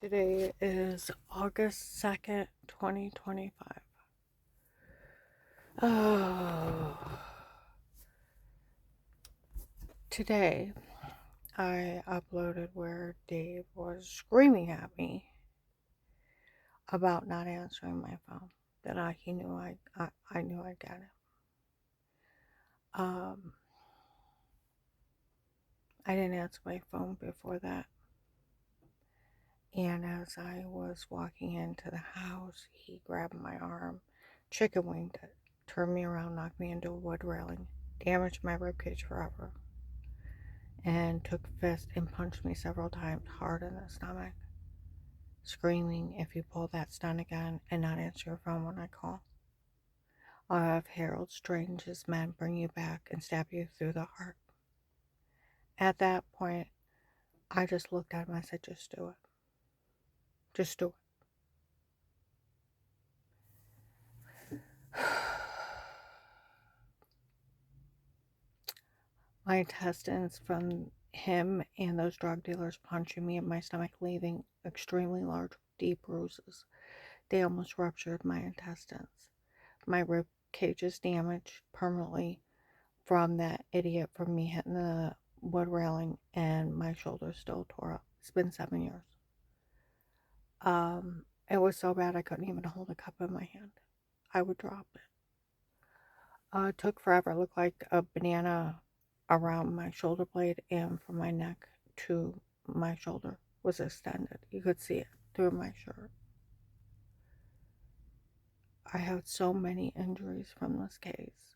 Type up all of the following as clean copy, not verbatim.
Today is August 2nd, 2025. Oh, today I uploaded where Dave was screaming at me about not answering my phone. That he knew I knew I'd get it. Um, I didn't answer my phone before that. And as I was walking into the house, he grabbed my arm, chicken winged it, turned me around, knocked me into a wood railing, damaged my ribcage forever, and took a fist and punched me several times hard in the stomach, screaming, "If you pull that stunt again and not answer your phone when I call, I'll have Harold Strange's men bring you back and stab you through the heart." At that point, I just looked at him and I said, "Just do it. Just do it." My intestines from him and those drug dealers punching me in my stomach, leaving extremely large, deep bruises. They almost ruptured my intestines. My rib cage is damaged permanently from that idiot from me hitting the wood railing, and my shoulder's still tore up. It's been 7 years. It was so bad I couldn't even hold a cup in my hand. I would drop it. It took forever. It looked like a banana around my shoulder blade, and from my neck to my shoulder was extended. You could see it through my shirt. I had so many injuries from this case.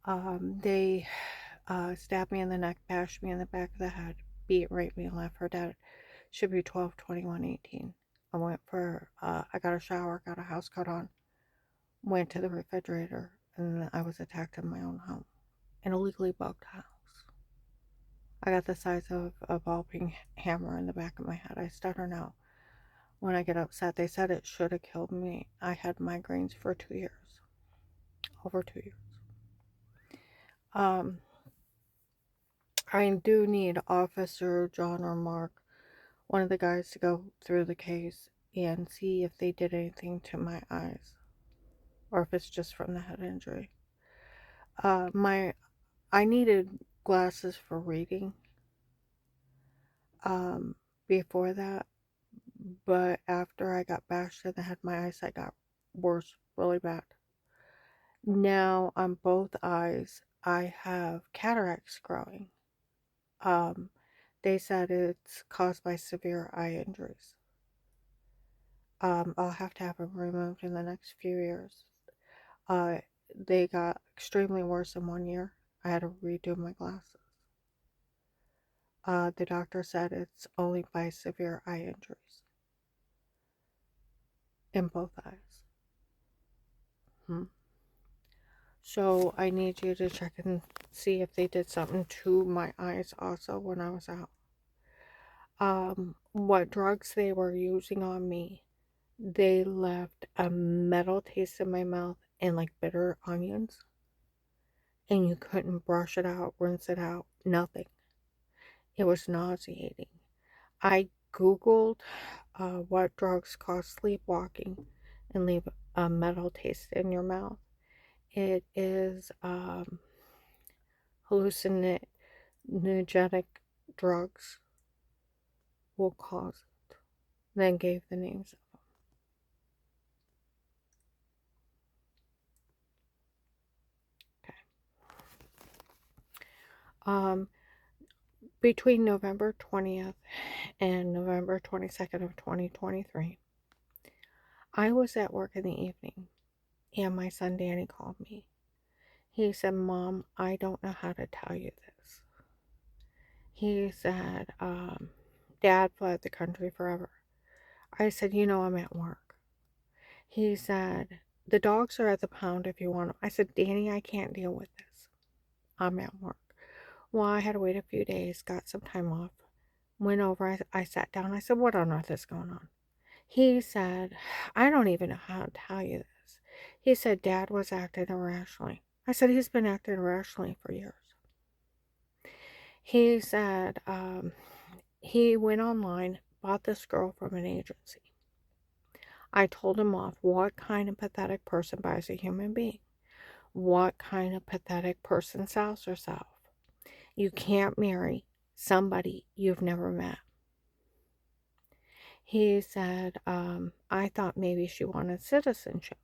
They stabbed me in the neck, bashed me in the back of the head, beat, raped me, and left for dead. Should be 12/21/18. I went for, I got a shower, got a house coat on, went to the refrigerator, and then I was attacked in my own home. An illegally bugged house. I got the size of a ball peen hammer in the back of my head. I stutter now when I get upset. They said it should have killed me. I had migraines for 2 years. Over 2 years. I do need Officer John or Mark, one of the guys, to go through the case and see if they did anything to my eyes, or if it's just from the head injury. I needed glasses for reading before that, but after I got bashed in the head, my eyesight got worse, really bad. Now on both eyes, I have cataracts growing. They said it's caused by severe eye injuries. I'll have to have them removed in the next few years. They got extremely worse in 1 year. I had to redo my glasses. The doctor said it's only by severe eye injuries in both eyes. So I need you to check and see if they did something to my eyes also when I was out. What drugs they were using on me, they left a metal taste in my mouth and like bitter onions. And you couldn't brush it out, rinse it out, nothing. It was nauseating. I Googled what drugs cause sleepwalking and leave a metal taste in your mouth. It is hallucinogenic drugs will cause it. Then gave the names of them. Between November 20th and November 22nd of 2023, I was at work in the evening, and my son Danny called me. He said, "Mom, I don't know how to tell you this." He said, Dad fled the country forever. I said, I'm at work. He said, "The dogs are at the pound if you want them." I said, "Danny, I can't deal with this. I'm at work." Well, I had to wait a few days, got some time off, went over, I sat down. I said, "What on earth is going on?" He said, "I don't even know how to tell you this." He said, "Dad was acting irrationally." I said, "He's been acting irrationally for years." He said, he went online, bought this girl from an agency. I told him off. What kind of pathetic person buys a human being? What kind of pathetic person sells herself? You can't marry somebody you've never met. He said, I thought maybe she wanted citizenship.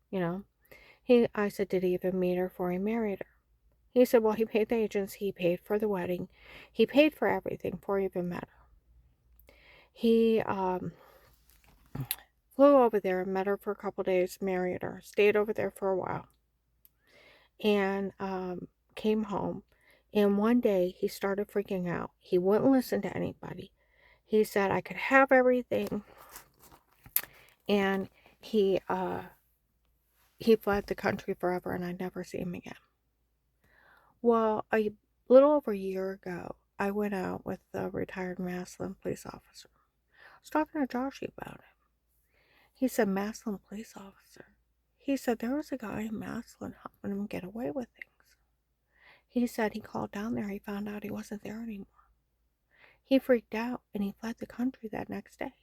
You know, I said, did he even meet her before he married her? He said, well, he paid the agency, he paid for the wedding, he paid for everything before he even met her. He flew over there, met her for a couple days, married her, stayed over there for a while, and came home. And one day he started freaking out. He wouldn't listen to anybody. He said I could have everything, and he fled the country forever, and I'd never see him again. Well, a little over a year ago, I went out with a retired Massillon police officer. I was talking to Joshy about it. He said, Massillon police officer. He said there was a guy in Massillon helping him get away with things. He said he called down there, he found out he wasn't there anymore. He freaked out and he fled the country that next day.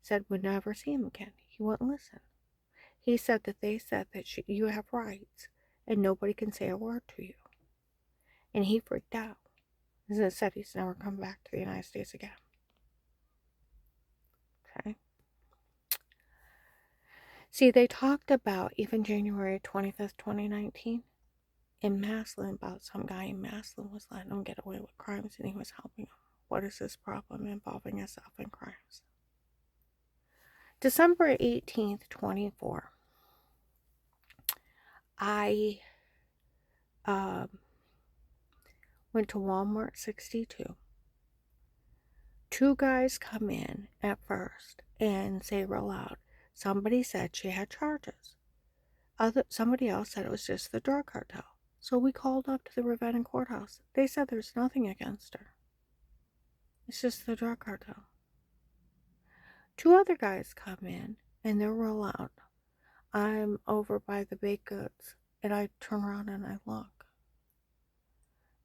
Said we'd never see him again. He wouldn't listen. He said that they said that you have rights and nobody can say a word to you. And he freaked out. And said he's never come back to the United States again. Okay. See, they talked about even January 25th, 2019, in Massillon, about some guy in Massillon was letting him get away with crimes and he was helping him. What is this problem involving yourself in crimes? December 18th, 24, I went to Walmart 62. Two guys come in at first and say real loud, somebody said she had charges. Somebody else said it was just the drug cartel. So we called up to the Ravenna courthouse. They said there's nothing against her. It's just the drug cartel. Two other guys come in and they're real loud. I'm over by the baked goods and I turn around and I look.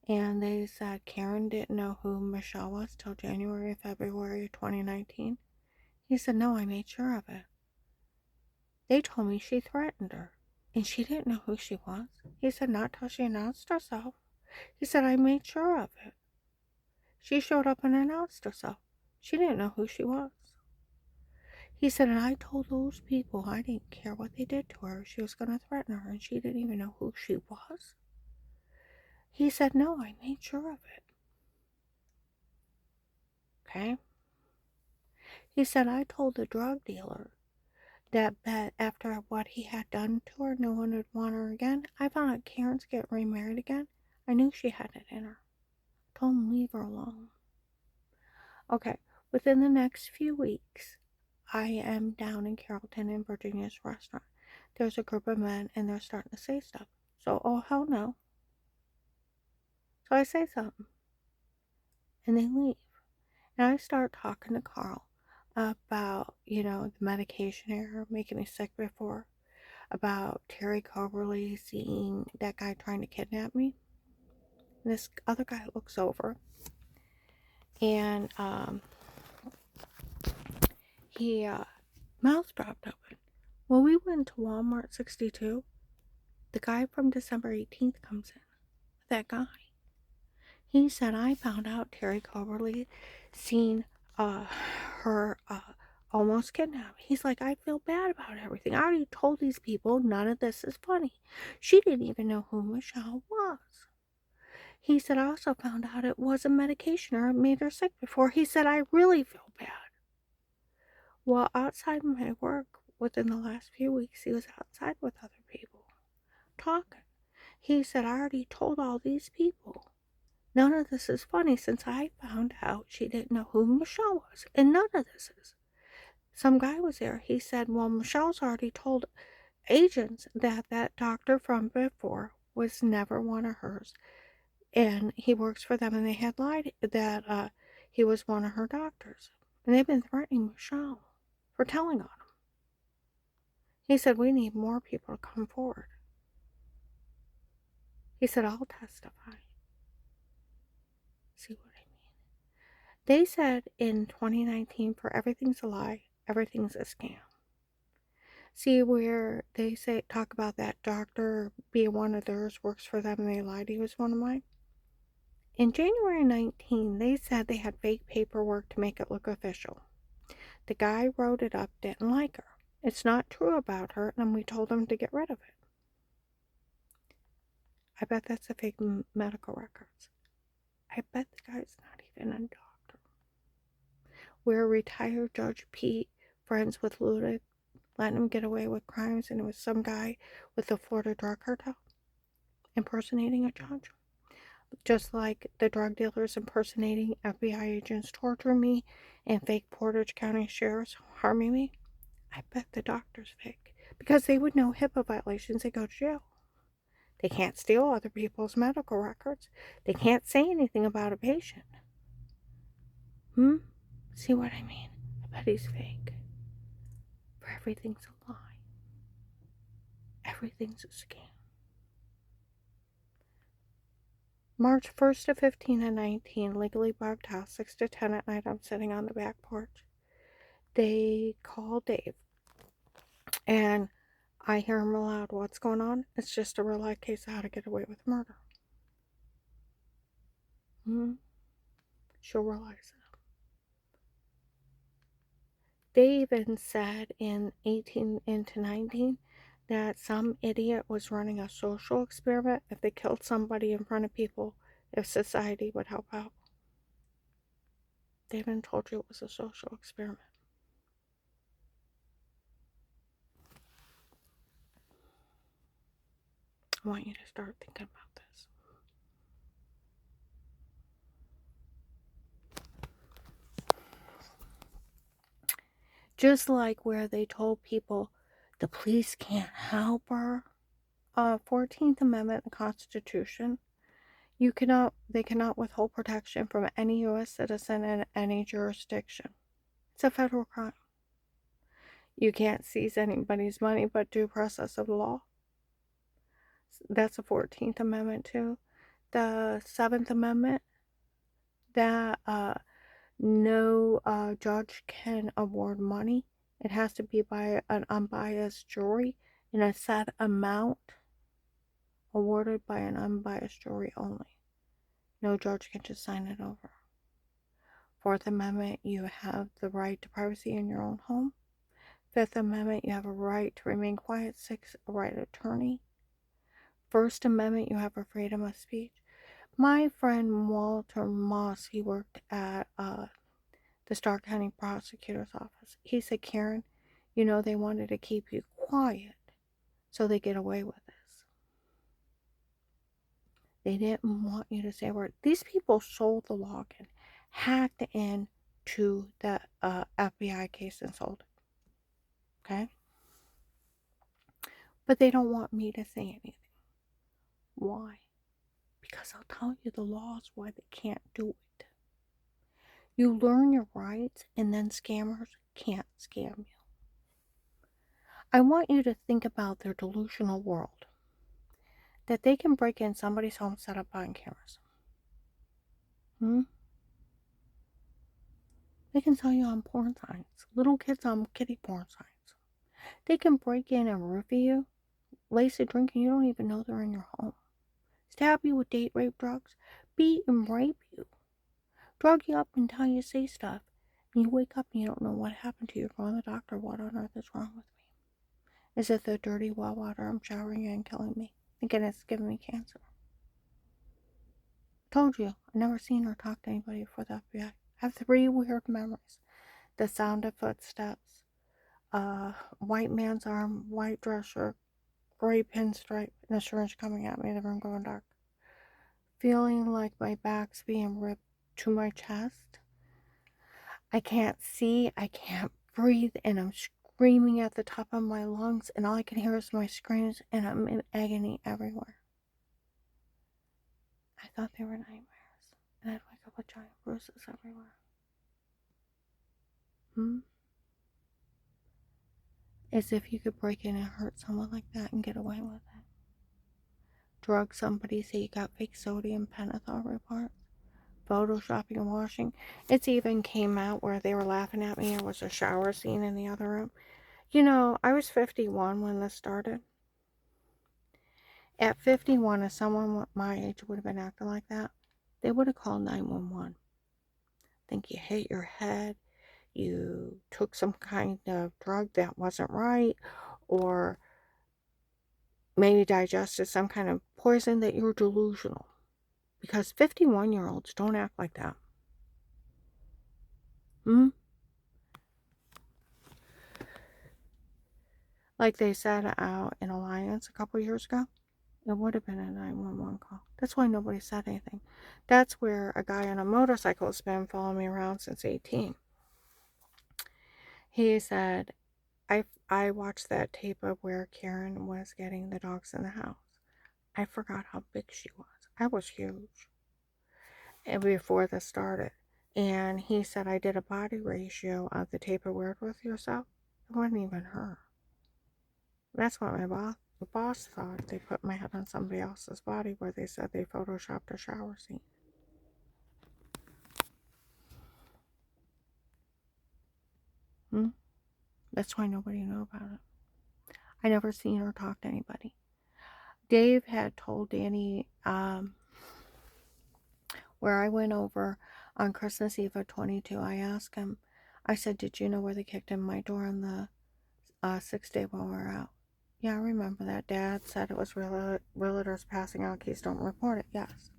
And they said Karen didn't know who Michelle was till January, February 2019. He said, no, I made sure of it. They told me she threatened her. And she didn't know who she was. He said, not till she announced herself. He said, I made sure of it. She showed up and announced herself. She didn't know who she was. He said, and I told those people I didn't care what they did to her. She was going to threaten her, and she didn't even know who she was. He said, no, I made sure of it. Okay? He said, I told the drug dealer that after what he had done to her, no one would want her again. I found out Karen's getting remarried again. I knew she had it in her. I told him leave her alone. Okay, within the next few weeks, I am down in Carrollton in Virginia's restaurant. There's a group of men and they're starting to say stuff. So, oh hell no. So I say something and they leave. And I start talking to Carl about, the medication error making me sick before, about Terry Coverly seeing that guy trying to kidnap me. And this other guy looks over and he mouth dropped open. When we went to Walmart 62, the guy from December 18th comes in. That guy. He said, I found out Terry Coverly seen her almost kidnapped. He's like, I feel bad about everything. I already told these people none of this is funny. She didn't even know who Michelle was. He said, I also found out it was a medication or it made her sick before. He said, I really feel bad. Well, outside my work, within the last few weeks, he was outside with other people, talking. He said, I already told all these people. None of this is funny since I found out she didn't know who Michelle was. And none of this is. Some guy was there. He said, well, Michelle's already told agents that that doctor from before was never one of hers. And he works for them and they had lied that he was one of her doctors. And they've been threatening Michelle for telling on him. He said, we need more people to come forward. He said, I'll testify. See what I mean? They said in 2019, for everything's a lie, everything's a scam. See where they say talk about that doctor being one of theirs works for them and they lied he was one of mine? In January 19, they said they had fake paperwork to make it look official. The guy wrote it up, didn't like her. It's not true about her, and we told him to get rid of it. I bet that's a fake medical records. I bet the guy's not even a doctor. We're retired Judge Pete, friends with Ludic, letting him get away with crimes, and it was some guy with the Florida drug cartel impersonating a judge. Just like the drug dealers impersonating FBI agents torture me and fake Portage County sheriffs harming me, I bet the doctor's fake. Because they would know HIPAA violations, they go to jail. They can't steal other people's medical records. They can't say anything about a patient. See what I mean? I bet he's fake. For everything's a lie. Everything's a scam. March 1st to 15 and 19, legally bugged house, 6 to 10 at night. I'm sitting on the back porch. They call Dave. And I hear him aloud, what's going on? It's just a real life case of how to get away with murder. She'll realize it. They even said in 18 into 19 that some idiot was running a social experiment. If they killed somebody in front of people, if society would help out. They even told you it was a social experiment. I want you to start thinking about this. Just like where they told people the police can't help her. 14th Amendment of the Constitution. They cannot withhold protection from any U.S. citizen in any jurisdiction. It's a federal crime. You can't seize anybody's money but due process of law. That's the 14th Amendment too. The 7th Amendment, that no judge can award money. It has to be by an unbiased jury in a set amount awarded by an unbiased jury only. No judge can just sign it over. 4th Amendment, you have the right to privacy in your own home. 5th Amendment, you have a right to remain quiet. 6th, a right of attorney. 1st Amendment, you have a freedom of speech. My friend Walter Moss, he worked at the Stark County Prosecutor's Office. He said, Karen, you know they wanted to keep you quiet so they get away with this. They didn't want you to say a word. These people sold the login, hacked into the FBI case and sold it. Okay? But they don't want me to say anything. Why? Because I'll tell you the laws why they can't do it. You learn your rights, and then scammers can't scam you. I want you to think about their delusional world. That they can break in somebody's home, set up buying cameras. They can sell you on porn sites. Little kids on kiddie porn sites. They can break in and roofie you, lace a drink, and you don't even know they're in your home. Stab you with date rape drugs, beat and rape you, drug you up until you say stuff, and you wake up and you don't know what happened to you. You're going to the doctor. What on earth is wrong with me? Is it the dirty well water I'm showering in killing me? Thinking it's giving me cancer. Told you, I never seen or talked to anybody before the FBI. I have 3 weird memories. The sound of footsteps, white man's arm, white dress shirt, gray pinstripe, and a syringe coming at me, the room going dark. Feeling like my back's being ripped to my chest. I can't see, I can't breathe, and I'm screaming at the top of my lungs, and all I can hear is my screams, and I'm in agony everywhere. I thought they were nightmares, and I'd wake up with giant bruises everywhere. As if you could break in and hurt someone like that and get away with it. Drug somebody, say you got fake sodium pentothal reports. photoshopping and washing. It's even came out where they were laughing at me. There was a shower scene in the other room. You know, I was 51 when this started. At 51, if someone my age would have been acting like that, they would have called 911. Think you hit your head, you took some kind of drug that wasn't right, or maybe digested some kind of poison, that you're delusional. Because 51-year-olds don't act like that. Like they said out in Alliance a couple years ago, it would have been a 911 call. That's why nobody said anything. That's where a guy on a motorcycle has been following me around since 18. He said, I watched that tape of where Karen was getting the dogs in the house. I forgot how big she was. I was huge. And before this started. And he said, I did a body ratio of the tape of Weird With Yourself. It wasn't even her. That's what my boss thought. They put my head on somebody else's body where they said they photoshopped a shower scene. That's why nobody knew about it. I never seen her talk to anybody. Dave had told Danny, where I went over on Christmas Eve of 22, I asked him, I said, did you know where they kicked in my door on the 6th day while we were out? Yeah, I remember that. Dad said it was realtors passing out keys, don't report it. Yes.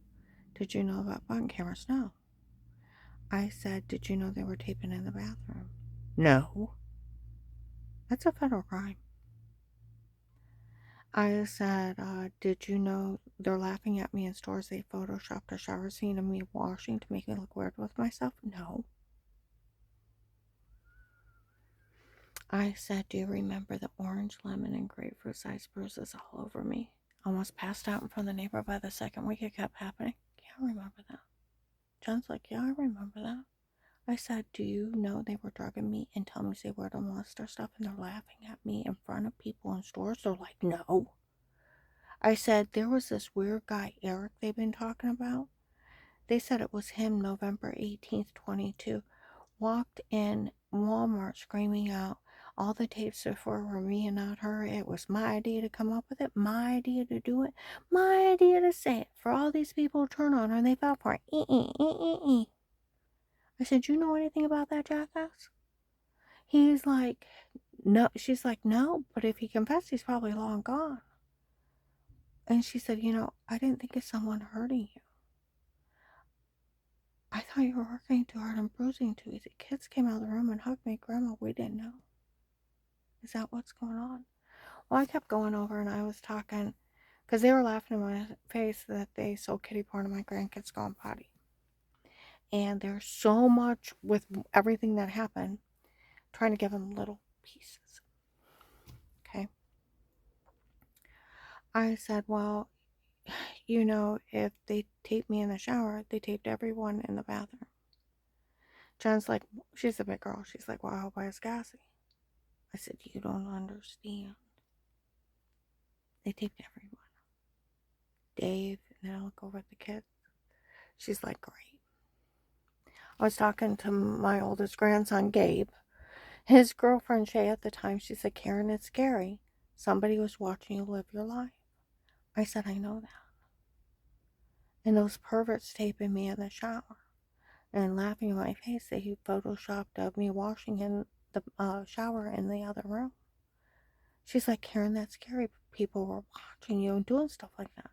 Did you know about button cameras? No. I said, did you know they were taping in the bathroom? No. That's a federal crime. I said, did you know they're laughing at me in stores? They photoshopped a shower scene of me washing to make me look weird with myself? No. I said, do you remember the orange, lemon, and grapefruit sized bruises all over me? Almost passed out in front of the neighbor by the second week it kept happening. Yeah, I remember that. John's like, yeah, I remember that. I said, do you know they were drugging me and telling me they were to molest or stuff, and they're laughing at me in front of people in stores? They're like, no. I said, there was this weird guy, Eric, they've been talking about. They said it was him, November 18th, 22. Walked in Walmart screaming out, all the tapes before were me and not her. It was my idea to come up with it, my idea to do it, my idea to say it, for all these people to turn on her, and they fell for it. I said, you know anything about that jackass? He's like, no. She's like, no, but if he confessed, he's probably long gone. And she said, you know, I didn't think of someone hurting you. I thought you were working too hard and bruising too easy. Kids came out of the room and hugged me. Grandma, we didn't know. Is that what's going on? Well, I kept going over and I was talking, because they were laughing in my face that they sold kitty porn to my grandkids going potty. And there's so much with everything that happened, trying to give them little pieces. Okay. I said, well, you know, if they taped me in the shower, they taped everyone in the bathroom. Jen's like, she's a big girl. She's like, well, I hope I was gassy. I said, you don't understand. They taped everyone. Dave, and then I look over at the kids. She's like, great. I was talking to my oldest grandson, Gabe. His girlfriend, Shay, at the time, she said, Karen, it's scary. Somebody was watching you live your life. I said, I know that. And those perverts taping me in the shower and laughing in my face, they photoshopped of me washing in the shower in the other room. She's like, Karen, that's scary. People were watching you and doing stuff like that.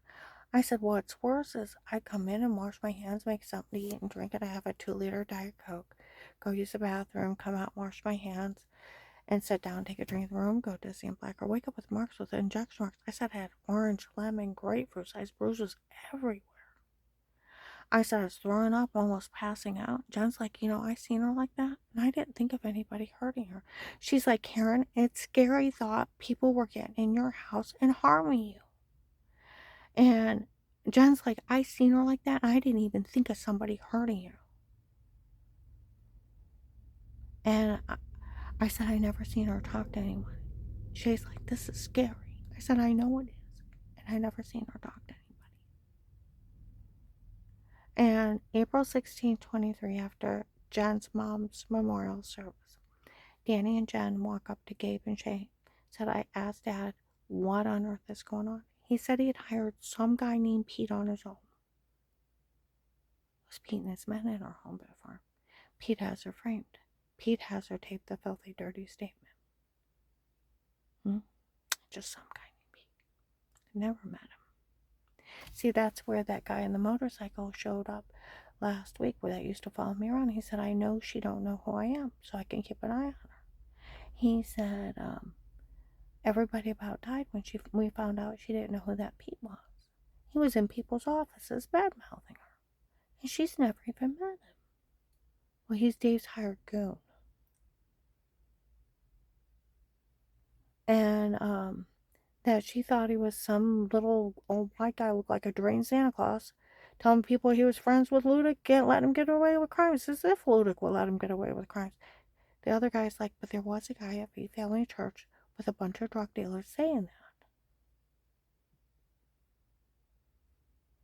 I said, what's worse is I come in and wash my hands, make something to eat and drink it. I have a 2-liter Diet Coke. Go use the bathroom, come out, wash my hands, and sit down, take a drink in the room, go to St. Black, or wake up with marks, with injection marks. I said I had orange, lemon, grapefruit-sized bruises everywhere. I said I was throwing up, almost passing out. Jen's like, you know, I seen her like that, and I didn't think of anybody hurting her. She's like, Karen, it's scary thought people were getting in your house and harming you. And Jen's like, I seen her like that, and I didn't even think of somebody hurting you. And I said, I never seen her talk to anyone. She's like, this is scary. I said, I know it is. And I never seen her talk to anybody. And April 16, 23, after Jen's mom's memorial service, Danny and Jen walk up to Gabe and Shay. Said, I asked Dad, what on earth is going on? He said he had hired some guy named Pete on his own. Was Pete and his men in our home before? Pete has her framed. Pete has her tape the filthy, dirty statement. Just some guy named Pete. Never met him. See, that's where that guy on the motorcycle showed up last week, where that used to follow me around. He said, I know she don't know who I am, so I can keep an eye on her. He said, everybody about died when we found out she didn't know who that Pete was. He was in people's offices bad-mouthing her, and she's never even met him. Well, he's Dave's hired goon. And, that she thought he was some little old white guy, looked like a deranged Santa Claus, telling people he was friends with Ludick, can't let him get away with crimes, as if Ludick will let him get away with crimes. The other guy's like, but there was a guy at Faith Family Church with a bunch of drug dealers saying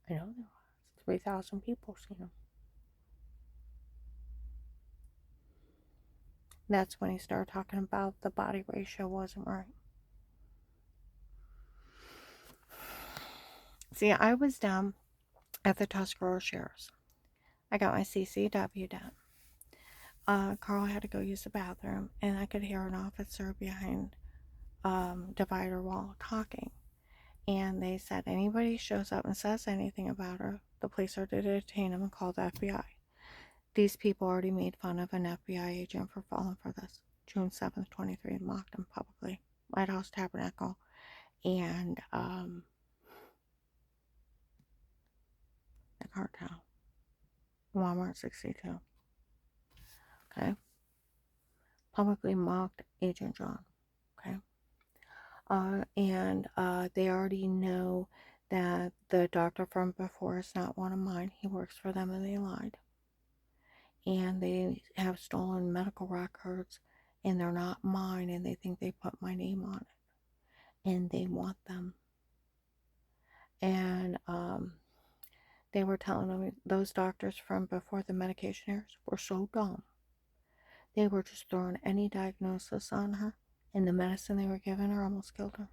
that. I know there was. 3,000 people seen him. That's when he started talking about the body ratio wasn't right. See, I was down at the Tuscarora Sheriff's. I got my CCW done. Carl had to go use the bathroom, and I could hear an officer behind divider wall talking. And they said anybody shows up and says anything about her, the police are to detain him and call the FBI. These people already made fun of an FBI agent for falling for this. June 7th, 23, and mocked him publicly. Lighthouse Tabernacle and the cartel. Walmart 62. Okay. Publicly mocked Agent John. Okay. And they already know that the doctor from before is not one of mine. He works for them and they lied. And they have stolen medical records and they're not mine and they think they put my name on it. And they want them. And they were telling me those doctors from before the medication errors were so dumb. They were just throwing any diagnosis on her, and the medicine they were giving her almost killed her.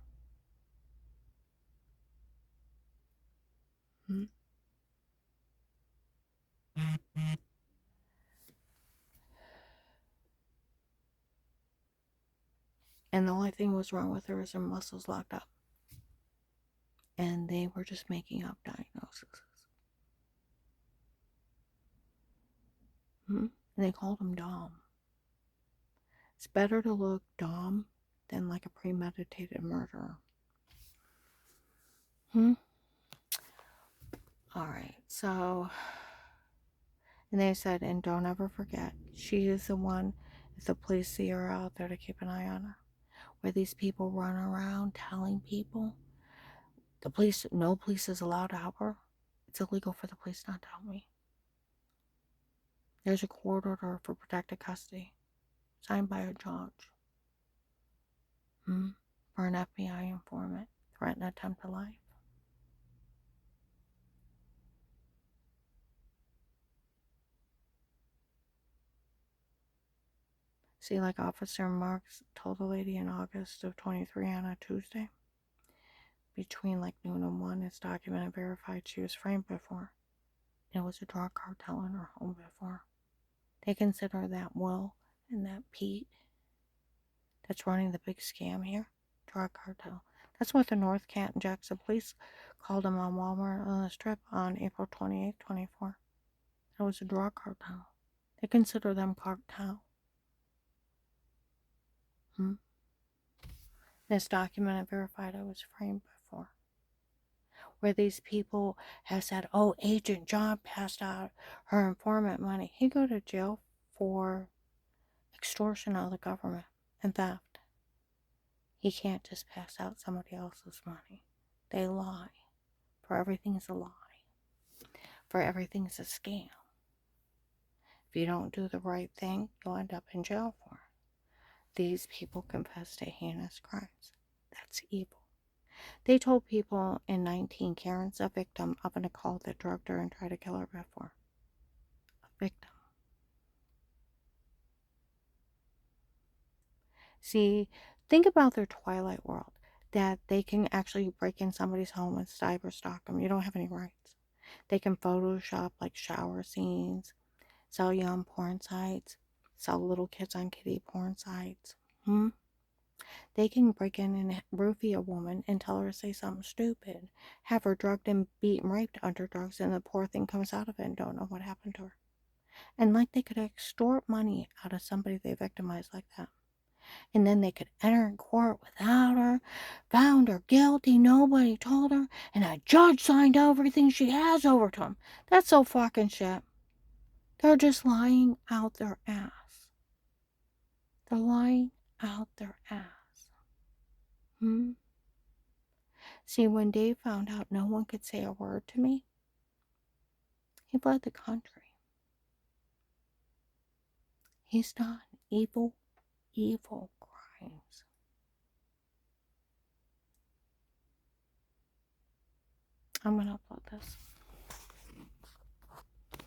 And the only thing was wrong with her is her muscles locked up. And they were just making up diagnoses. And they called him Dom. It's better to look Dom than like a premeditated murderer. Alright, so, and they said, and don't ever forget, she is the one, if the police see her out there, to keep an eye on her. Where these people run around telling people, no police is allowed to help her. It's illegal for the police not to help me. There's a court order for protected custody, signed by a judge. For an FBI informant, threatened attempt to life. See, like Officer Marks told a lady in August of 23 on a Tuesday, between like noon and 1, it's documented, verified she was framed before. There was a drug cartel in her home before. They consider that Will and that Pete that's running the big scam here, drug cartel. That's what the North Canton Jackson police called them on Walmart on the Strip on April 28, 24. That was a drug cartel. They consider them cartel. This documented, verified I was framed before. Where these people have said, oh, Agent John passed out her informant money. He'd go to jail for extortion of the government and theft. He can't just pass out somebody else's money. They lie. For everything's a lie. For everything's a scam. If you don't do the right thing, you'll end up in jail for it. These people confess to heinous crimes. That's evil. They told people in 19 Karen's a victim of an occult that drugged her and tried to kill her before. A victim. See, think about their Twilight world. That they can actually break in somebody's home and cyberstalk them. You don't have any rights. They can Photoshop like shower scenes, sell you on porn sites, sell little kids on kiddie porn sites. They can break in and roofie a woman and tell her to say something stupid, have her drugged and beat and raped under drugs, and the poor thing comes out of it and don't know what happened to her. And like they could extort money out of somebody they victimized like that. And then they could enter in court without her, found her guilty, nobody told her, and a judge signed everything she has over to him. That's so fucking shit. They're just lying out their ass. They're lying out their ass. See, when Dave found out no one could say a word to me, he fled the country. He's done evil, evil crimes. I'm gonna upload this.